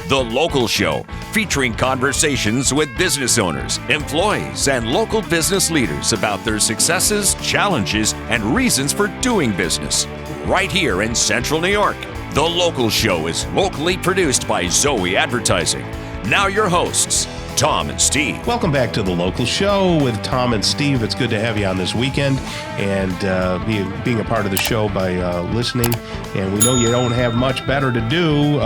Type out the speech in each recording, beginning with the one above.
The Local Show, featuring conversations with business owners, employees, and local business leaders about their successes, challenges, and reasons for doing business. Right here in Central New York. The Local Show is locally produced by Zoey Advertising. Now your hosts, Tom and Steve. Welcome back to The Local Show with Tom and Steve. It's good to have you on this weekend and being a part of the show by listening. And we know you don't have much better to do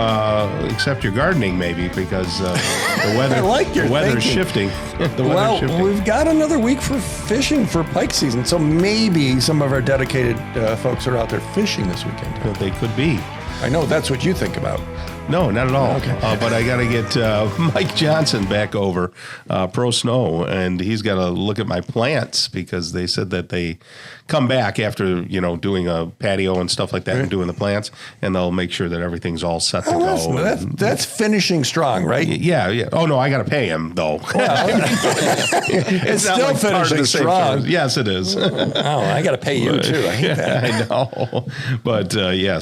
except your gardening, maybe, because the weather the weather's shifting. We've got another week for fishing for pike season, so maybe some of our dedicated folks are out there fishing this weekend. Well, they could be. I know that's what you think about. No, not at all. Okay. But I got to get Mike Johnson back over, Pro Snow, and he's got to look at my plants because they said that they come back after, doing a patio and stuff like that and doing the plants, and they'll make sure that everything's all set to go. That's finishing strong, right? Yeah. Oh, no, I got to pay him, though. It's still finishing strong. Yes, it is. I got to pay you, too. I hate that. I know. But,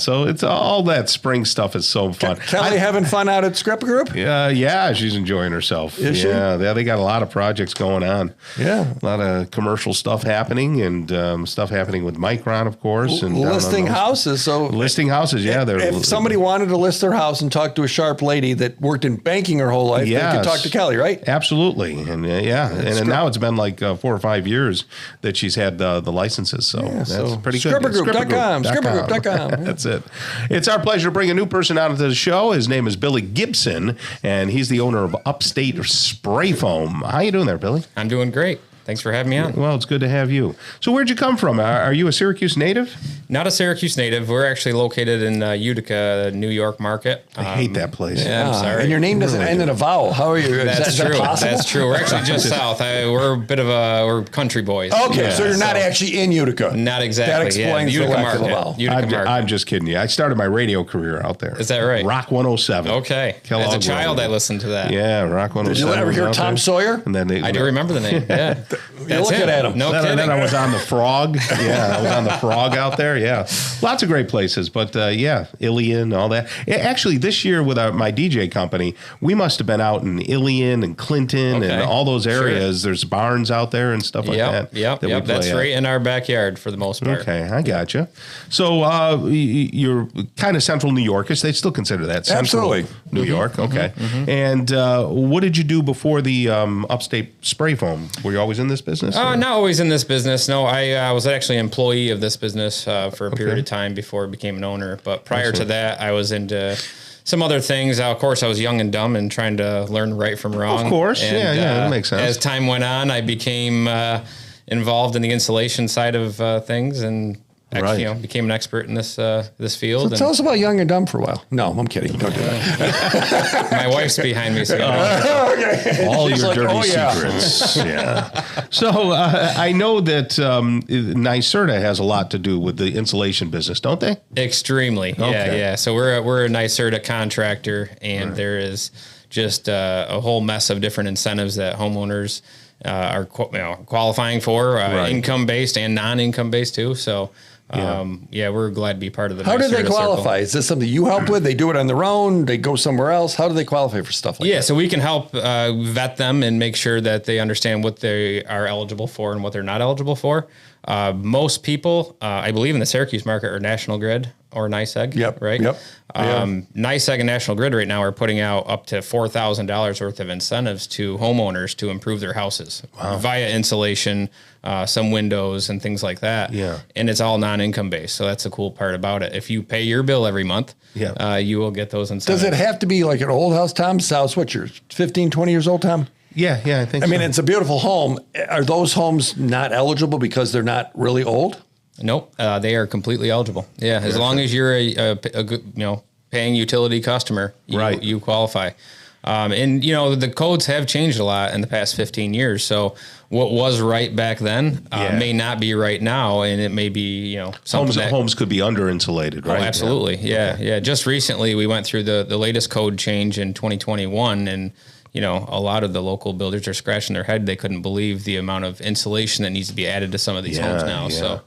so it's all that spring stuff is so fun. Kelly having fun out at Scrapper Group? Yeah, she's enjoying herself. Is she? Yeah, they got a lot of projects going on. Yeah. A lot of commercial stuff happening and stuff happening with Micron, of course. And listing houses. Listing houses, yeah. If somebody wanted to list their house and talk to a sharp lady that worked in banking her whole life, they could talk to Kelly, right? Absolutely. And and now it's been like 4 or 5 years that she's had the licenses. So that's pretty good. Scrippergroup.com. Scrippergroup.com. That's it. It's our pleasure to bring a new person out into the show. His name is Billy Gibson, and he's the owner of Upstate Spray Foam. How you doing there, Billy? I'm doing great. Thanks for having me on. Well, it's good to have you. So where'd you come from? Are you a Syracuse native? Not a Syracuse native. We're actually located in Utica, New York market. I hate that place. Yeah, I'm sorry. And your name doesn't end in a vowel. How are you? That's true. Possible? That's true. We're actually just south. We're a bit of we're country boys. Okay, so you're not actually in Utica. Not exactly. That explains Utica the lack market. of the vowel. Utica market. I'm just kidding you. I started my radio career out there. Is that right? Rock 107. Okay. Kellogg As a child, Radio. I listened to that. Yeah, Rock 107. Did you ever hear Tom Sawyer? And then I do remember the name. Yeah. You're looking at him. No kidding. Then I was on the Frog. Yeah, I was on the Frog out there. Yeah, lots of great places. But Ilion, all that. Actually, this year with my DJ company, we must have been out in Ilion and Clinton and all those areas. Sure. There's barns out there and stuff like that. Yep. That's right in our backyard for the most part. Okay, I gotcha. So you're kind of central New Yorkers. They still consider that central Absolutely. New York. Okay. And what did you do before the Upstate Spray Foam? Were you always in this business? Not always in this business. No, I was actually an employee of this business for a period of time before I became an owner. But prior to that, I was into some other things. Of course, I was young and dumb and trying to learn right from wrong. Of course. And, that makes sense. As time went on, I became involved in the installation side of things and actually, became an expert in this field. So tell us about Young and Dumb for a while. No, I'm kidding. Don't do that. My wife's behind me. So all your dirty secrets. Yeah. So I know that NYSERDA has a lot to do with the insulation business, don't they? Extremely. Okay. Yeah. So we're a NYSERDA contractor, and there is just a whole mess of different incentives that homeowners are qualifying for, income-based and non-income-based too. So we're glad to be part of the How do they NYSERDA qualify? circle. Is this something you help with? They do it on their own? They go somewhere else? How do they qualify for stuff like that? Yeah, so we can help vet them and make sure that they understand what they are eligible for and what they're not eligible for. Most people, I believe in the Syracuse market, are National Grid or NYSEG, right? Yep. NYSEG and National Grid right now are putting out up to $4,000 worth of incentives to homeowners to improve their houses via insulation, some windows and things like that. Yeah. And it's all non-income based. So that's the cool part about it. If you pay your bill every month, you will get those incentives. Does it have to be like an old house, Tom? House, what's yours? 15, 20 years old, Tom? Yeah, I think I so. mean, it's a beautiful home. Are those homes not eligible because they're not really old? Nope, they are completely eligible. Yeah, as long as you're a good, paying utility customer, you qualify. And the codes have changed a lot in the past 15 years. So what was right back then may not be right now, and it may be something homes could be under insulated, right? Oh, absolutely, yeah. Just recently, we went through the latest code change in 2021, and a lot of the local builders are scratching their head. They couldn't believe the amount of insulation that needs to be added to some of these homes now. Yeah. So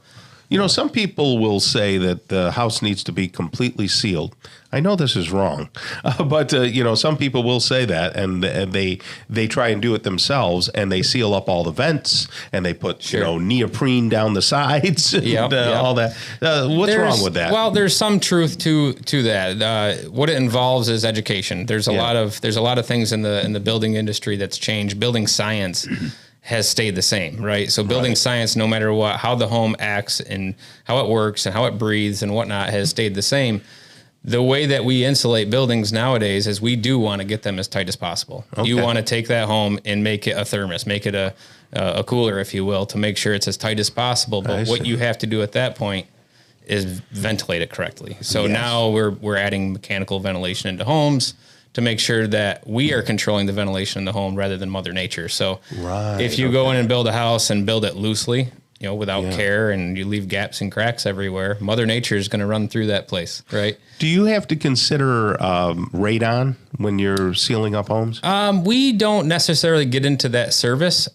You know, some people will say that the house needs to be completely sealed. I know this is wrong, but you know, some people will say that, and they try and do it themselves, and they seal up all the vents, and they put you know, neoprene down the sides, and all that. What's wrong with that? Well, there's some truth to that. What it involves is education. There's a lot of things in the building industry that's changed. Building science has stayed the same, right? So building science, no matter what, how the home acts and how it works and how it breathes and whatnot, has stayed the same. The way that we insulate buildings nowadays is we do want to get them as tight as possible. Okay. You want to take that home and make it a thermos, make it a cooler, if you will, to make sure it's as tight as possible. But what you have to do at that point is ventilate it correctly. So now we're adding mechanical ventilation into homes to make sure that we are controlling the ventilation in the home rather than Mother Nature. So if you go in and build a house and build it loosely, you know, without care, and you leave gaps and cracks everywhere, Mother Nature is going to run through that place, right? Do you have to consider radon when you're sealing up homes? We don't necessarily get into that service.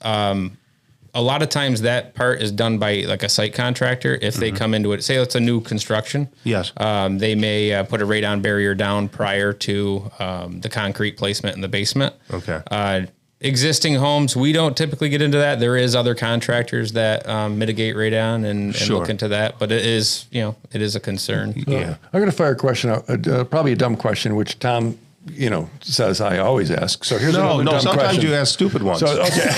A lot of times that part is done by like a site contractor. If they come into it, say it's a new construction. Yes. They may put a radon barrier down prior to the concrete placement in the basement. Okay. Existing homes, we don't typically get into that. There is other contractors that mitigate radon and look into that, but it is a concern. Yeah. I'm going to fire a question out, probably a dumb question, which Tom, says I always ask. So here's another dumb question. No, sometimes you ask stupid ones. So, okay.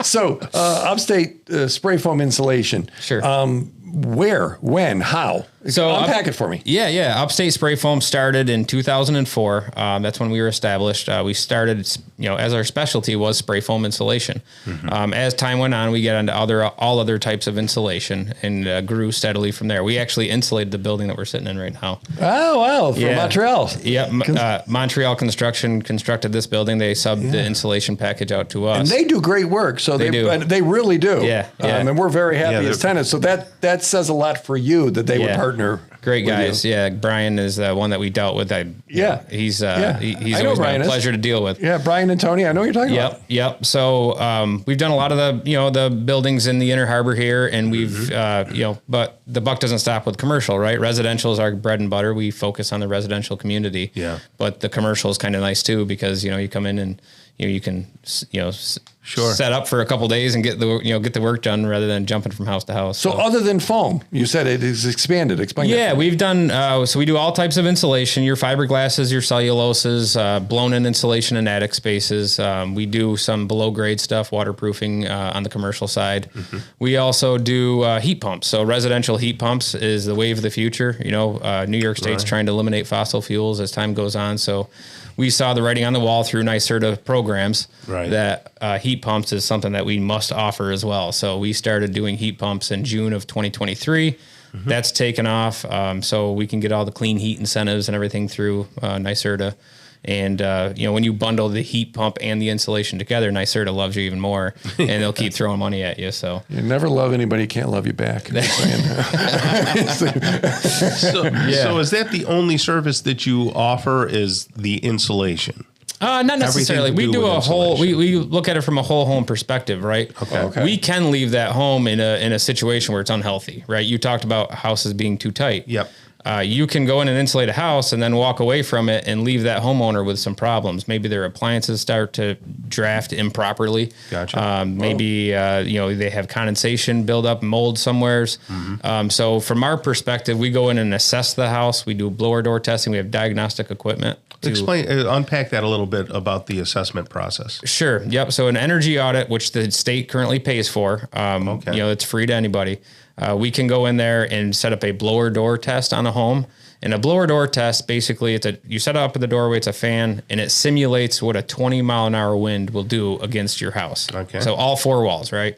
So, Upstate spray foam insulation. Sure. Where, when, how? So unpack it for me. Yeah. Upstate Spray Foam started in 2004. That's when we were established. We started, as our specialty was spray foam insulation. As time went on, we got into all other types of insulation and grew steadily from there. We actually insulated the building that we're sitting in right now. Oh, wow. From Montreal. Yeah. Montreal Construction constructed this building. They subbed the insulation package out to us. And they do great work. So they really do. Yeah. And we're very happy as tenants. So that says a lot for you that they would partner. Great guys. Yeah. Brian is the one that we dealt with. He's always been a pleasure to deal with. Yeah. Brian and Tony, I know what you're talking about. Yep. So, we've done a lot of the buildings in the Inner Harbor here, and we've, but the buck doesn't stop with commercial, right? Residential is our bread and butter. We focus on the residential community. Yeah. But the commercial is kind of nice too, because, you come in and, you can, set up for a couple of days and get the work done rather than jumping from house to house. So other than foam, you said it is expanded. Explain that. Yeah, we've done, so we do all types of insulation, your fiberglasses, your celluloses, blown in insulation in attic spaces. We do some below grade stuff, waterproofing on the commercial side. We also do heat pumps. So residential heat pumps is the wave of the future. New York State's trying to eliminate fossil fuels as time goes on. So we saw the writing on the wall through NYSERDA programs that heat pumps is something that we must offer as well. So we started doing heat pumps in June of 2023. That's taken off. So we can get all the clean heat incentives and everything through NYSERDA. And, when you bundle the heat pump and the insulation together, NYSERDA loves you even more, and they'll keep throwing money at you. So you never love anybody who can't love you back. So is that the only service that you offer is the insulation? Not necessarily. We do a whole. We look at it from a whole home perspective, right? Okay. We can leave that home in a situation where it's unhealthy, right? You talked about houses being too tight. Yep. You can go in and insulate a house and then walk away from it and leave that homeowner with some problems. Maybe their appliances start to draft improperly. Gotcha. Maybe they have condensation build up, mold somewheres. So from our perspective, we go in and assess the house. We do blower door testing. We have diagnostic equipment. Unpack that a little bit about the assessment process. Sure. Yep. So an energy audit, which the state currently pays for, it's free to anybody. We can go in there and set up a blower door test on a home. And a blower door test, basically, you set it up at the doorway, it's a fan, and it simulates what a 20-mile-an-hour wind will do against your house. Okay. So all four walls, right?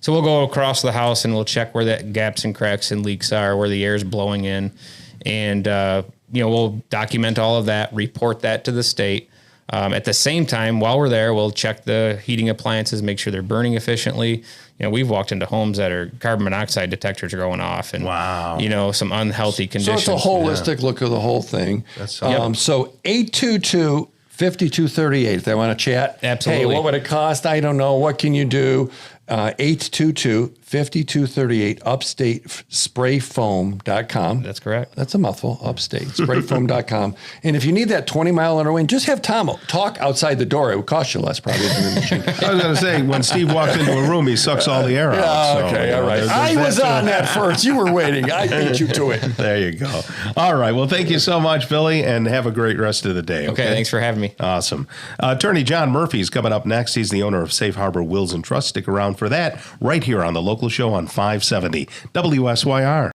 So we'll go across the house and we'll check where the gaps and cracks and leaks are, where the air is blowing in. And, we'll document all of that, report that to the state. At the same time, while we're there, we'll check the heating appliances, make sure they're burning efficiently. We've walked into homes that are carbon monoxide detectors are going off, and some unhealthy conditions. So it's a holistic look of the whole thing. So 822-5238. If they want to chat, absolutely. Hey, what would it cost? I don't know. What can you do? 822-5238, upstatesprayfoam.com. That's correct. That's a mouthful, upstatesprayfoam.com. And if you need that 20-mile-an-hour wind, just have Tom talk outside the door. It would cost you less probably than the machine. I was going to say, when Steve walks into a room, he sucks all the air out. Okay, all right. I was on that first. You were waiting. I beat you to it. There you go. All right. Well, thank you so much, Billy, and have a great rest of the day. Okay, thanks for having me. Awesome. Attorney John Murphy is coming up next. He's the owner of Safe Harbor Wills and Trust. Stick around for that right here on the local show on 570 WSYR.